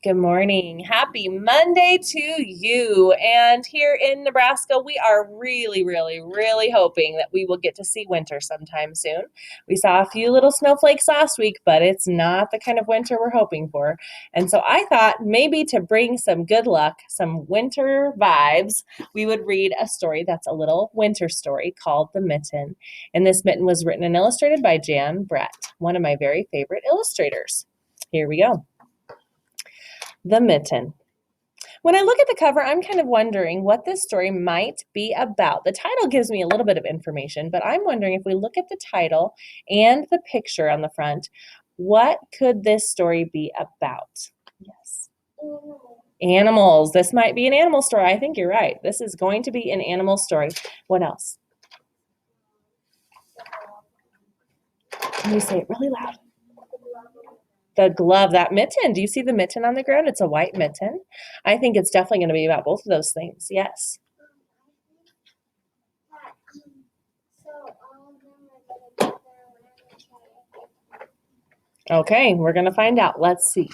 Good morning. Happy Monday to you. And here in Nebraska, we are really hoping that we will get to see winter sometime soon. We saw a few little snowflakes last week, but it's not the kind of winter we're hoping for. And so I thought maybe to bring some good luck, some winter vibes, we would read a story that's a little winter story called The Mitten. And this mitten was written and illustrated by Jan Brett, one of my very favorite illustrators. Here we go. The Mitten. When I look at the cover, I'm kind of wondering what this story might be about. The title gives me a little bit of information, but I'm wondering if we look at the title and the picture on the front, what could this story be about? Yes. Animals. This might be an animal story. I think you're right. This is going to be an animal story. What else? Can you say it really loud? The glove, that mitten. Do you see the mitten on the ground? It's a white mitten. I think it's definitely going to be about both of those things. Yes. Okay, we're going to find out. Let's see.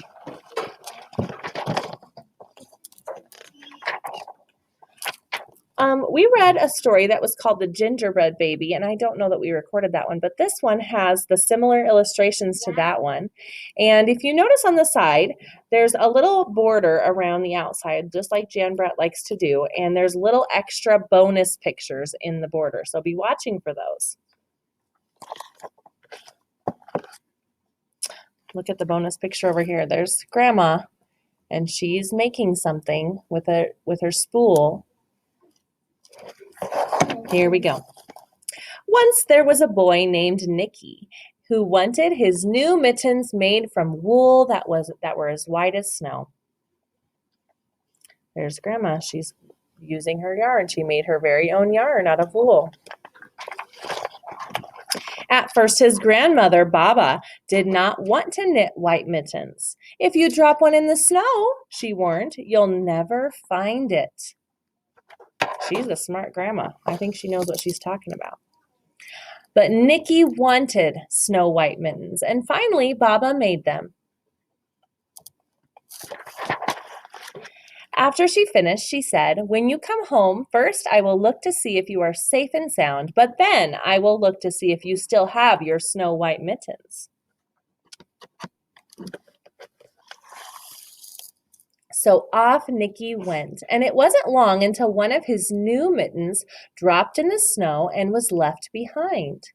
We read a story that was called The Gingerbread Baby, and I don't know that we recorded that one, but this one has the similar illustrations to that one. And if you notice on the side, there's a little border around the outside, just like Jan Brett likes to do, and there's little extra bonus pictures in the border, so be watching for those. Look at the bonus picture over here. There's Grandma, and she's making something with her spool. Here we go. Once there was a boy named Nicky who wanted his new mittens made from wool that were as white as snow. There's Grandma. She's using her yarn. She made her very own yarn out of wool. At first, his grandmother, Baba, did not want to knit white mittens. If you drop one in the snow, she warned, you'll never find it. She's a smart grandma. I think she knows what she's talking about. But Nicky wanted snow white mittens, and finally Baba made them. After she finished, she said, "When you come home, first I will look to see if you are safe and sound, but then I will look to see if you still have your snow white mittens." So off Nicky went, and it wasn't long until one of his new mittens dropped in the snow and was left behind.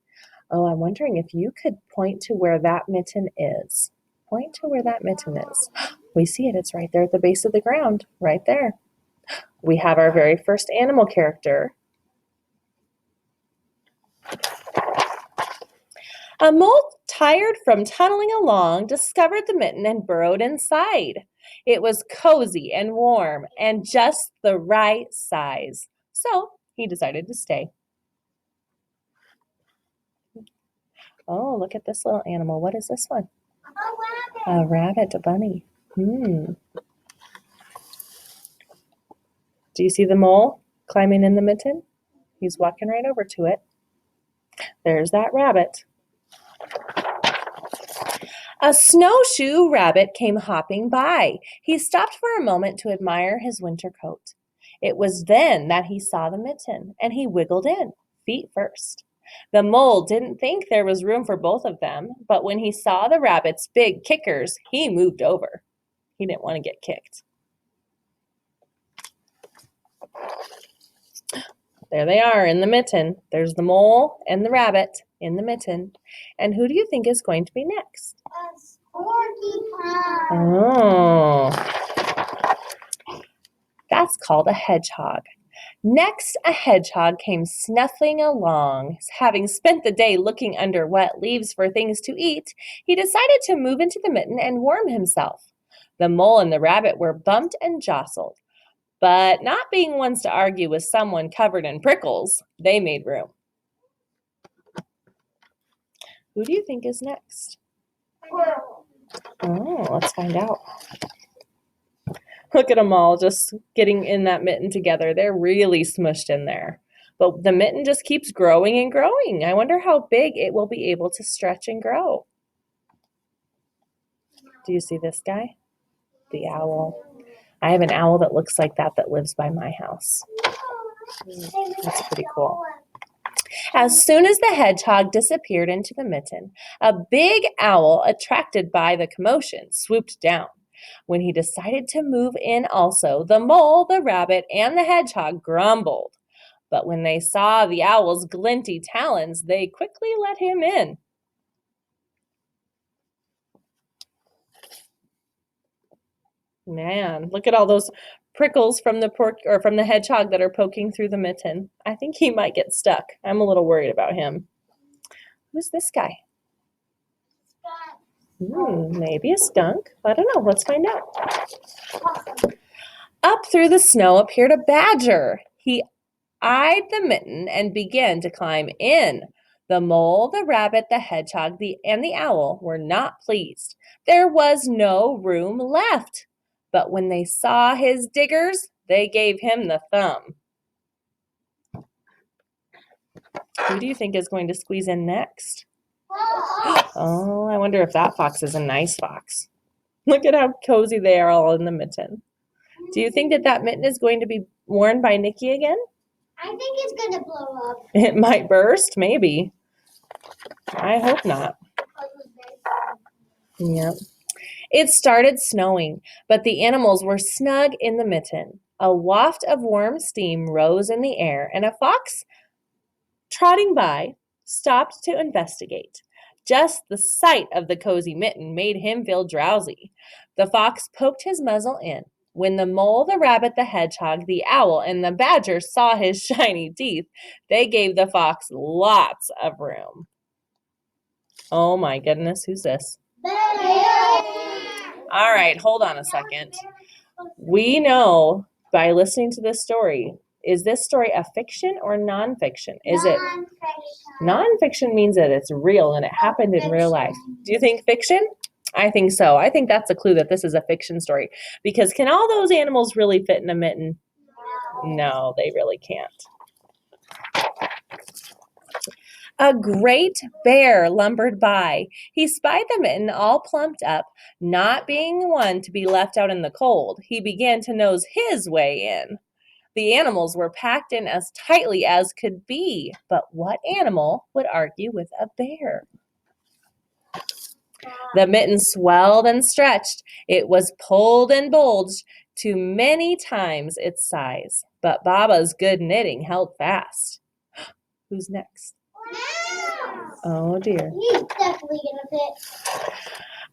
Oh, I'm wondering if you could point to where that mitten is. Point to where that mitten is. We see it. It's right there at the base of the ground, right there. We have our very first animal character. A mole, tired from tunneling along, discovered the mitten and burrowed inside. It was cozy and warm and just the right size. So he decided to stay. Oh, look at this little animal. What is this one? A rabbit, a bunny. Do you see the mole climbing in the mitten? He's walking right over to it. There's that rabbit. A snowshoe rabbit came hopping by. He stopped for a moment to admire his winter coat. It was then that he saw the mitten, and he wiggled in, feet first. The mole didn't think there was room for both of them, but when he saw the rabbit's big kickers, he moved over. He didn't want to get kicked. There they are in the mitten. There's the mole and the rabbit in the mitten. And who do you think is going to be next? Oh, that's called a hedgehog. Next, a hedgehog came snuffling along. Having spent the day looking under wet leaves for things to eat, he decided to move into the mitten and warm himself. The mole and the rabbit were bumped and jostled, but not being ones to argue with someone covered in prickles, they made room. Who do you think is next? Oh, let's find out. Look at them all just getting in that mitten together. They're really smushed in there. But the mitten just keeps growing and growing. I wonder how big it will be able to stretch and grow. Do you see this guy? the owl. I have an owl that looks like that lives by my house. That's pretty cool. As soon as the hedgehog disappeared into the mitten, a big owl, attracted by the commotion, swooped down. When he decided to move in also, the mole, the rabbit, and the hedgehog grumbled. But when they saw the owl's glinty talons, they quickly let him in. Man, look at all those prickles from the hedgehog that are poking through the mitten. I think he might get stuck. I'm a little worried about him. Who's this guy? Maybe a skunk. I don't know. Let's find out. Up through the snow appeared a badger. He eyed the mitten and began to climb in. The mole, the rabbit, the hedgehog, and the owl were not pleased. There was no room left. But when they saw his diggers, they gave him the thumb. Who do you think is going to squeeze in next? Oh, I wonder if that fox is a nice fox. Look at how cozy they are all in the mitten. Do you think that mitten is going to be worn by Nikki again? I think it's going to blow up. It might burst, maybe. I hope not. Yep. It started snowing, but the animals were snug in the mitten. A waft of warm steam rose in the air, and a fox trotting by stopped to investigate. Just the sight of the cozy mitten made him feel drowsy. The fox poked his muzzle in. When the mole, the rabbit, the hedgehog, the owl, and the badger saw his shiny teeth, they gave the fox lots of room. Oh my goodness, who's this? Bear. All right, hold on a second. We know by listening to this story, is this story a fiction or nonfiction? Is it nonfiction? Means that it's real and it happened in real life. Do you think fiction? I think so. I think that's a clue that this is a fiction story. Because can all those animals really fit in a mitten? No, they really can't. A great bear lumbered by. He spied the mitten all plumped up, not being one to be left out in the cold. He began to nose his way in. The animals were packed in as tightly as could be. But what animal would argue with a bear? The mitten swelled and stretched. It was pulled and bulged to many times its size. But Baba's good knitting held fast. Who's next? Oh dear. He's definitely gonna fit.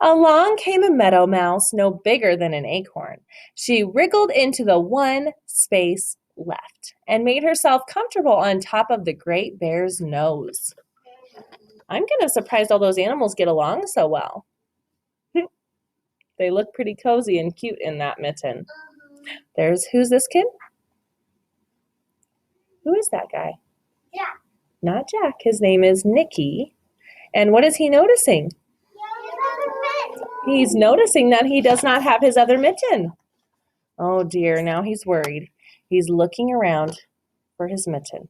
Along came a meadow mouse no bigger than an acorn. She wriggled into the one space left and made herself comfortable on top of the great bear's nose. I'm kind of surprised all those animals get along so well. They look pretty cozy and cute in that mitten. Who's this kid? Who is that guy? Jack. Not Jack. His name is Nicky. And what is he noticing? He's noticing that he does not have his other mitten. Oh dear, now he's worried. He's looking around for his mitten.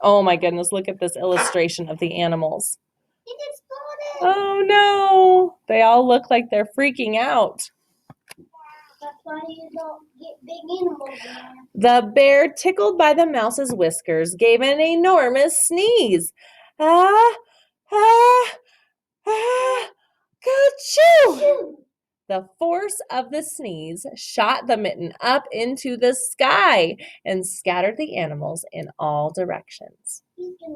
Oh my goodness, look at this illustration of the animals. It exploded. Oh no, they all look like they're freaking out. That's why you don't get big animals in there. The bear, tickled by the mouse's whiskers, gave an enormous sneeze. Ah, ah, ah, ka-choo! The force of the sneeze shot the mitten up into the sky and scattered the animals in all directions. He's gonna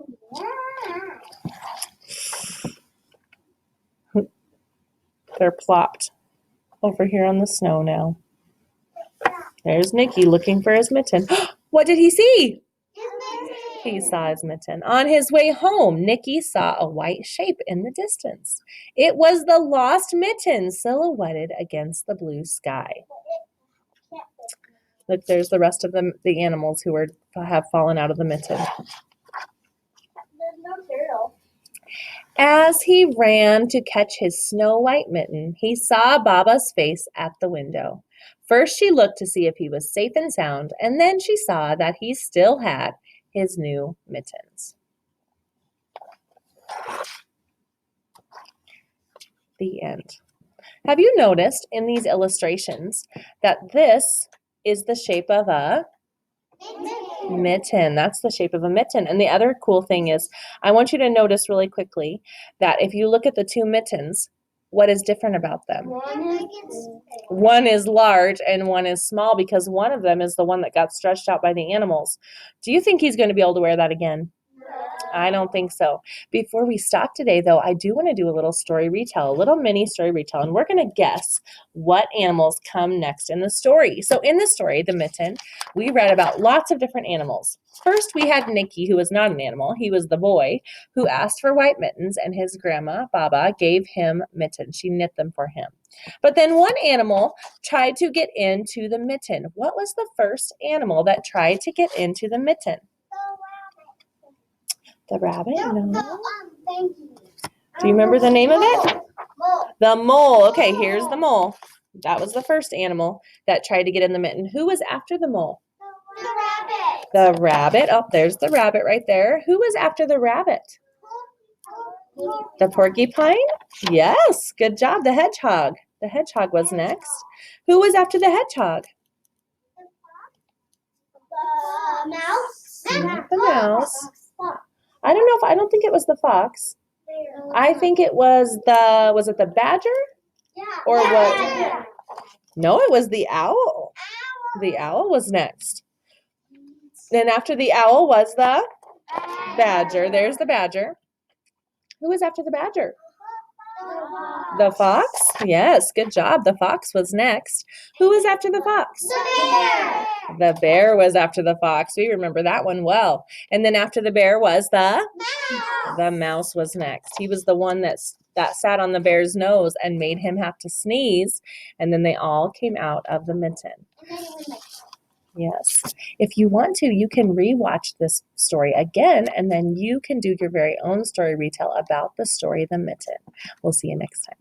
be They're plopped over here on the snow now. There's Nicky looking for his mitten. What did he see? He saw his mitten. On his way home, Nicky saw a white shape in the distance. It was the lost mitten silhouetted against the blue sky. Look, there's the rest of the animals who have fallen out of the mitten. There's no turtle. As he ran to catch his snow-white mitten, he saw Baba's face at the window. First, she looked to see if he was safe and sound, and then she saw that he still had his new mittens. The end. Have you noticed in these illustrations that this is the shape of a mitten? That's the shape of a mitten. And the other cool thing is, I want you to notice really quickly that if you look at the two mittens, what is different about them? One is large and one is small because one of them is the one that got stretched out by the animals. Do you think he's going to be able to wear that again? I don't think so. Before we stop today, though, I do want to do a little story retell, a little mini story retell, and we're going to guess what animals come next in the story. So in the story, The Mitten, we read about lots of different animals. First, we had Nicky, who was not an animal. He was the boy who asked for white mittens, and his grandma, Baba, gave him mittens. She knit them for him. But then one animal tried to get into the mitten. What was the first animal that tried to get into the mitten? The rabbit? No. Thank you. Do you remember the name of it? Mole. The mole. Okay, here's the mole. That was the first animal that tried to get in the mitten. Who was after the mole? The rabbit. The rabbit. Oh, there's the rabbit right there. Who was after the rabbit? The porcupine? Yes, good job. The hedgehog. The hedgehog was next. Who was after the hedgehog? The mouse. Not the mouse. I don't think it was the fox. I think it was it the badger? Yeah. Or what? No, it was the owl. The owl was next. Then after the owl was the badger. There's the badger. Who was after the badger? The fox? Yes, good job. The fox was next. Who was after the fox? The bear. The bear was after the fox. We remember that one well. And then after the bear was the mouse was next. He was the one that sat on the bear's nose and made him have to sneeze. And then they all came out of the mitten. Yes. If you want to, you can rewatch this story again, and then you can do your very own story retell about the story, The Mitten. We'll see you next time.